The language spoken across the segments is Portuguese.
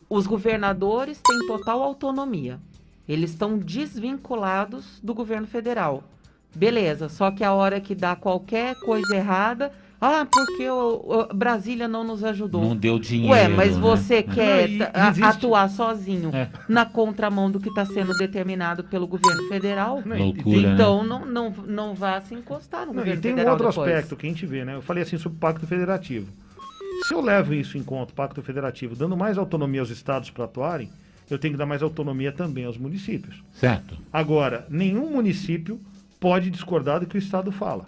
Os governadores têm total autonomia. Eles estão desvinculados do governo federal. Beleza, só que a hora que dá qualquer coisa errada, porque Brasília não nos ajudou. Não deu dinheiro. Ué, mas você né? quer atuar sozinho na contramão do que está sendo determinado pelo governo federal? Loucura, então né? não vá se encostar no governo e tem federal. Tem um outro depois. aspecto que a gente vê, né? Eu falei assim sobre o Pacto Federativo. Se eu levo isso em conta, o Pacto Federativo, dando mais autonomia aos estados para atuarem, eu tenho que dar mais autonomia também aos municípios. Certo. Agora, nenhum município pode discordar do que o Estado fala.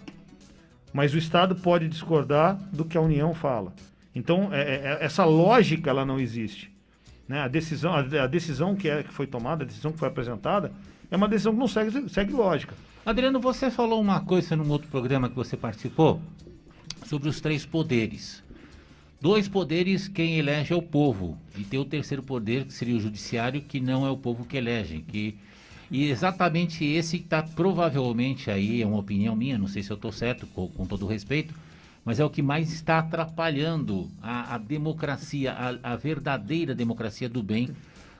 Mas o Estado pode discordar do que a União fala. Então, essa lógica ela não existe. Né? A decisão que foi tomada, a decisão que foi apresentada, é uma decisão que não segue lógica. Adriano, você falou uma coisa num outro programa que você participou, sobre os 3 poderes. 2 poderes, quem elege é o povo. E tem o terceiro poder, que seria o judiciário, que não é o povo que elege. E exatamente esse que está provavelmente aí, é uma opinião minha, não sei se eu estou certo, com todo respeito, mas é o que mais está atrapalhando a democracia, a verdadeira democracia do bem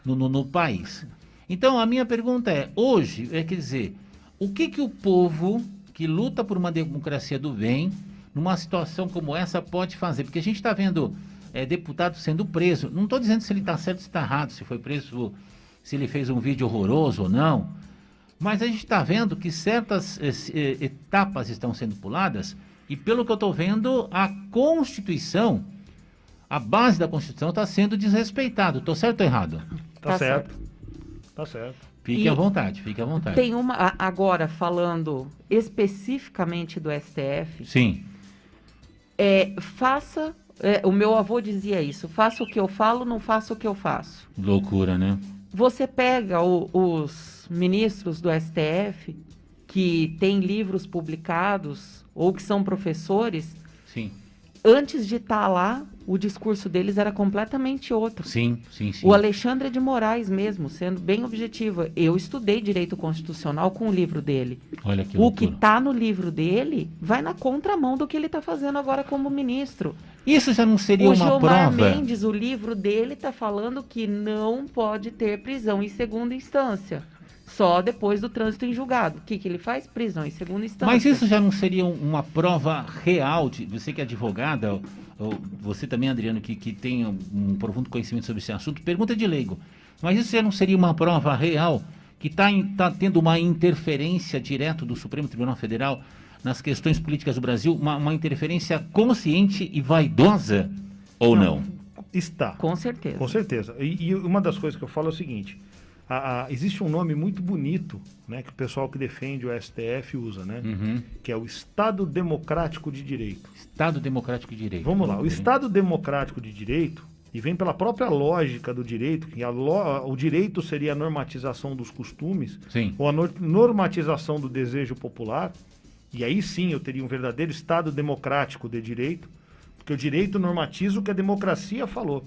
no país. Então, a minha pergunta é, hoje, quer dizer, o que o povo que luta por uma democracia do bem, numa situação como essa, pode fazer? Porque a gente está vendo deputado sendo preso. Não estou dizendo se ele está certo ou se está errado, se foi preso, se ele fez um vídeo horroroso ou não. Mas a gente está vendo que certas etapas estão sendo puladas e, pelo que eu estou vendo, a Constituição, a base da Constituição está sendo desrespeitada. Estou certo ou errado? Tá certo. Tá certo. Fique à vontade, fique à vontade. Tem uma, agora falando especificamente do STF. Sim. O meu avô dizia isso, faça o que eu falo, não faça o que eu faço. Loucura, né? Você pega os ministros do STF que têm livros publicados ou que são professores, Sim. Antes de estar lá, o discurso deles era completamente outro. Sim. O Alexandre de Moraes mesmo, sendo bem objetivo, eu estudei Direito Constitucional com o livro dele. Olha que O loucura. que está no livro dele vai na contramão do que ele está fazendo agora como ministro. Isso já não seria uma Gilmar prova? Mendes, o livro dele está falando que não pode ter prisão em segunda instância. Só depois do trânsito em julgado. O que ele faz? Prisão em segunda instância. Mas isso já não seria uma prova real de você que é advogada, ou você também, Adriano, que tem um profundo conhecimento sobre esse assunto, pergunta de leigo. Mas isso já não seria uma prova real que está tendo uma interferência direta do Supremo Tribunal Federal nas questões políticas do Brasil, uma interferência consciente e vaidosa ou não? Está. Com certeza. Com certeza. E uma das coisas que eu falo é o seguinte, existe um nome muito bonito, né, que o pessoal que defende o STF usa, né? Uhum. Que é o Estado Democrático de Direito. Estado Democrático de Direito. Vamos lá, o Estado Democrático de Direito, e vem pela própria lógica do direito, que o direito seria a normatização dos costumes, Sim. ou a normatização do desejo popular, e aí sim eu teria um verdadeiro Estado Democrático de Direito, porque o direito normatiza o que a democracia falou.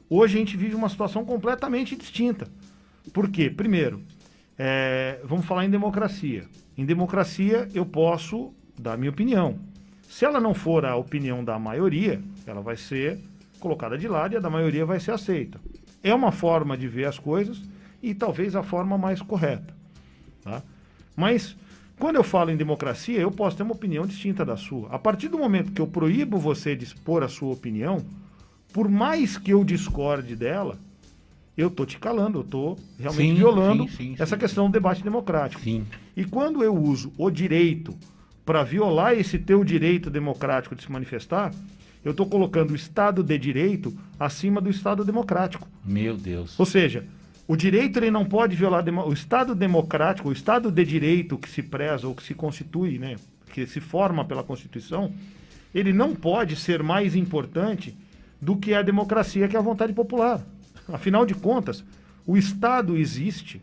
Hoje a gente vive uma situação completamente distinta. Por quê? Primeiro, vamos falar em democracia. Em democracia, eu posso dar a minha opinião. Se ela não for a opinião da maioria, ela vai ser colocada de lado e a da maioria vai ser aceita. É uma forma de ver as coisas e talvez a forma mais correta. Tá? Mas, quando eu falo em democracia, eu posso ter uma opinião distinta da sua. A partir do momento que eu proíbo você de expor a sua opinião, por mais que eu discorde dela, eu estou te calando, eu estou realmente violando essa questão do debate democrático. Sim. E quando eu uso o direito para violar esse teu direito democrático de se manifestar, eu estou colocando o Estado de Direito acima do Estado democrático. Meu Deus. Ou seja, o direito ele não pode violar o Estado democrático, o Estado de Direito que se preza ou que se constitui, né, que se forma pela Constituição, ele não pode ser mais importante do que a democracia, que é a vontade popular. Afinal de contas, o Estado existe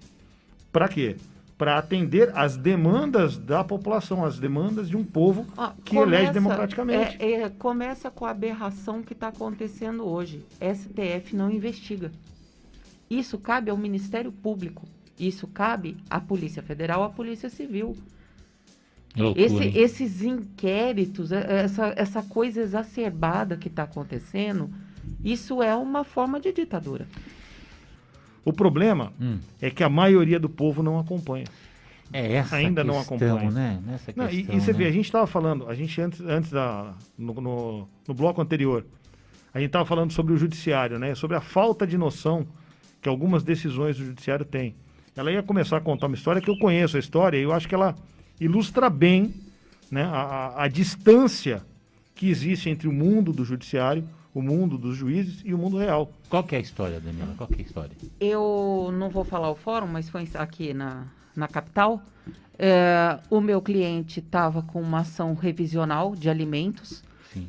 para quê? para atender as demandas da população, as demandas de um povo que elege democraticamente. Começa com a aberração que está acontecendo hoje. STF não investiga. Isso cabe ao Ministério Público. Isso cabe à Polícia Federal, à Polícia Civil. Esses inquéritos, essa coisa exacerbada que está acontecendo, isso é uma forma de ditadura. O problema é que a maioria do povo não acompanha. Ainda não acompanha. Né? E você vê, a gente estava falando, no bloco anterior, a gente estava falando sobre o judiciário, né? Sobre a falta de noção que algumas decisões do judiciário têm. Ela ia começar a contar uma história que eu conheço a história e eu acho que ela ilustra bem, né, a distância que existe entre o mundo do judiciário, o mundo dos juízes e o mundo real. Qual que é a história, Daniela? Qual que é a história? Eu não vou falar o fórum, mas foi aqui na capital. O meu cliente estava com uma ação revisional de alimentos. Sim.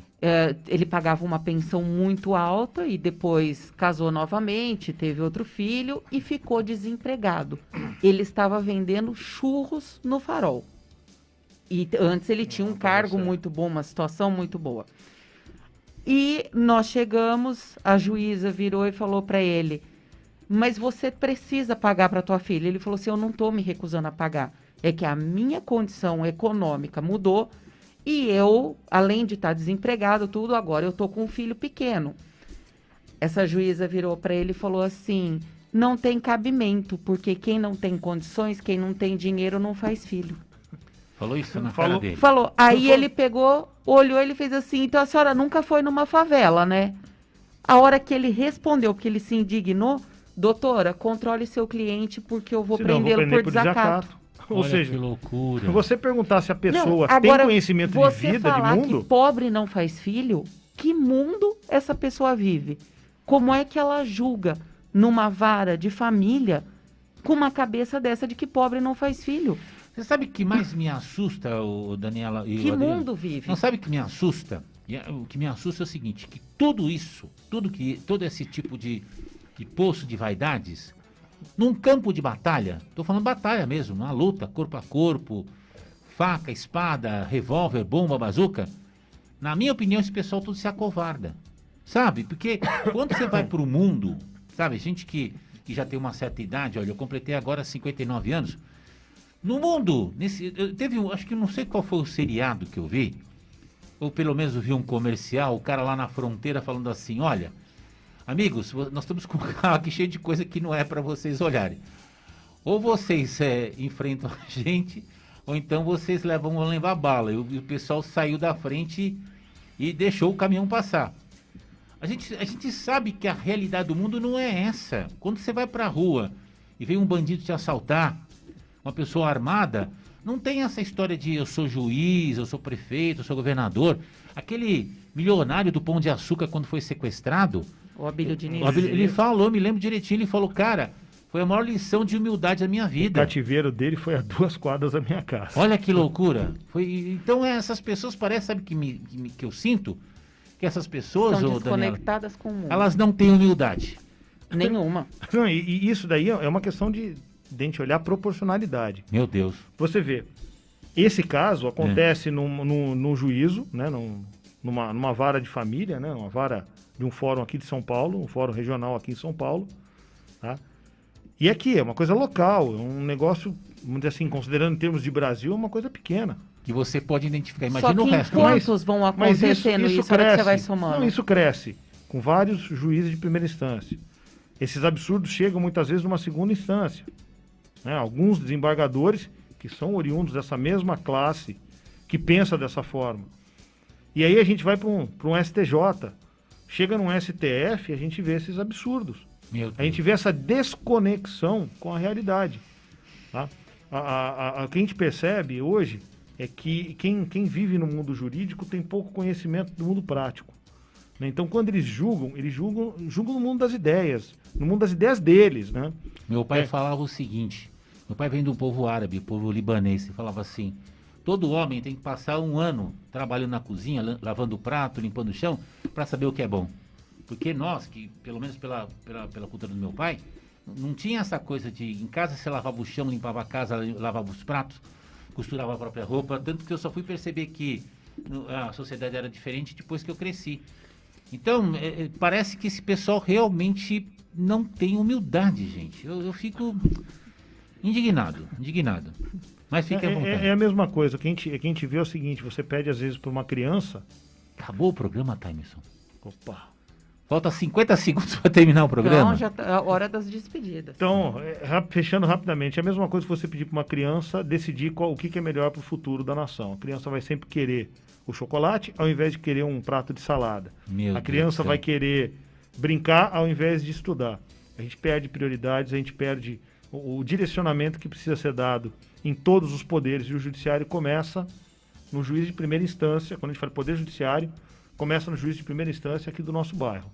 Ele pagava uma pensão muito alta e depois casou novamente, teve outro filho e ficou desempregado. Ele estava vendendo churros no Farol. E antes ele tinha um cargo muito bom, uma situação muito boa. E nós chegamos, a juíza virou e falou para ele, mas você precisa pagar para tua filha. Ele falou assim, eu não estou me recusando a pagar. É que a minha condição econômica mudou e eu, além de estar desempregado, tudo, agora eu estou com um filho pequeno. Essa juíza virou para ele e falou assim, não tem cabimento, porque quem não tem condições, quem não tem dinheiro não faz filho. Falou isso na cara dele? Falou. Aí ele pegou, olhou, ele fez assim, então a senhora nunca foi numa favela, né? A hora que ele respondeu, porque ele se indignou, doutora, controle seu cliente porque eu vou prendê-lo por desacato. Ou seja, que loucura. Você perguntar se a pessoa tem conhecimento de vida, de mundo... Você falar que pobre não faz filho, que mundo essa pessoa vive? Como é que ela julga numa vara de família com uma cabeça dessa de que pobre não faz filho? Você sabe o que mais me assusta, Daniela? Que mundo vive? Não sabe o que me assusta? O que me assusta é o seguinte, que tudo isso, todo esse tipo de poço de vaidades, num campo de batalha, estou falando batalha mesmo, uma luta corpo a corpo, faca, espada, revólver, bomba, bazuca, na minha opinião esse pessoal tudo se acovarda, sabe? Porque quando você vai para o mundo, sabe, gente que já tem uma certa idade, olha, eu completei agora 59 anos, no mundo, acho que não sei qual foi o seriado que eu vi, ou pelo menos eu vi um comercial, o cara lá na fronteira falando assim, olha, amigos, nós estamos com um carro aqui cheio de coisa que não é para vocês olharem. Ou vocês enfrentam a gente, ou então vocês vão levar bala. E o pessoal saiu da frente e deixou o caminhão passar. A gente sabe que a realidade do mundo não é essa. Quando você vai para a rua e vem um bandido te assaltar, uma pessoa armada, não tem essa história de eu sou juiz, eu sou prefeito, eu sou governador. Aquele milionário do Pão de Açúcar, quando foi sequestrado, o Abílio Diniz. Ele falou, me lembro direitinho, ele falou, cara, foi a maior lição de humildade da minha vida. O cativeiro dele foi a 2 quadras da minha casa. Olha que loucura. Então essas pessoas parecem, sabe que eu sinto? Que essas pessoas, são desconectadas com o mundo. Elas não têm humildade. Nenhuma. Não, e isso daí é uma questão de a gente olhar a proporcionalidade. Meu Deus. Você vê, esse caso acontece num juízo, né, numa vara de família, né, uma vara de um fórum aqui de São Paulo, um fórum regional aqui em São Paulo, tá? E aqui é uma coisa local, é um negócio, vamos dizer assim, considerando em termos de Brasil, é uma coisa pequena. Que você pode identificar, imagina o resto. Quantos vão acontecendo isso cresce, que você vai somando? Não, isso cresce com vários juízes de primeira instância. Esses absurdos chegam muitas vezes numa segunda instância. Né? Alguns desembargadores que são oriundos dessa mesma classe, que pensa dessa forma. E aí a gente vai para um STJ, chega num STF e a gente vê esses absurdos. A gente vê essa desconexão com a realidade. Tá? O que a gente percebe hoje é que quem vive no mundo jurídico tem pouco conhecimento do mundo prático. Né? Então, quando eles julgam no mundo das ideias, no mundo das ideias deles. Né? Meu pai falava o seguinte, meu pai vem do povo árabe, povo libanês, ele falava assim, todo homem tem que passar 1 ano trabalhando na cozinha, lavando o prato, limpando o chão, para saber o que é bom. Porque nós, que pelo menos pela cultura do meu pai, Não tinha essa coisa de em casa você lavava o chão, limpava a casa, lavava os pratos, costurava a própria roupa, tanto que eu só fui perceber que a sociedade era diferente depois que eu cresci. Então, parece que esse pessoal realmente não tem humildade, gente. Eu fico indignado. Mas fique à vontade. É a mesma coisa. Quem te vê é o seguinte, você pede às vezes para uma criança... Acabou o programa, Timerson? Opa! Falta 50 segundos para terminar o programa. Não, já tá a hora das despedidas. Então, fechando rapidamente, é a mesma coisa que você pedir para uma criança decidir o que é melhor para o futuro da nação. A criança vai sempre querer o chocolate ao invés de querer um prato de salada. A criança vai querer brincar ao invés de estudar. A gente perde prioridades, a gente perde o direcionamento que precisa ser dado em todos os poderes. E o judiciário começa no juiz de primeira instância. Quando a gente fala poder judiciário, começa no juiz de primeira instância aqui do nosso bairro.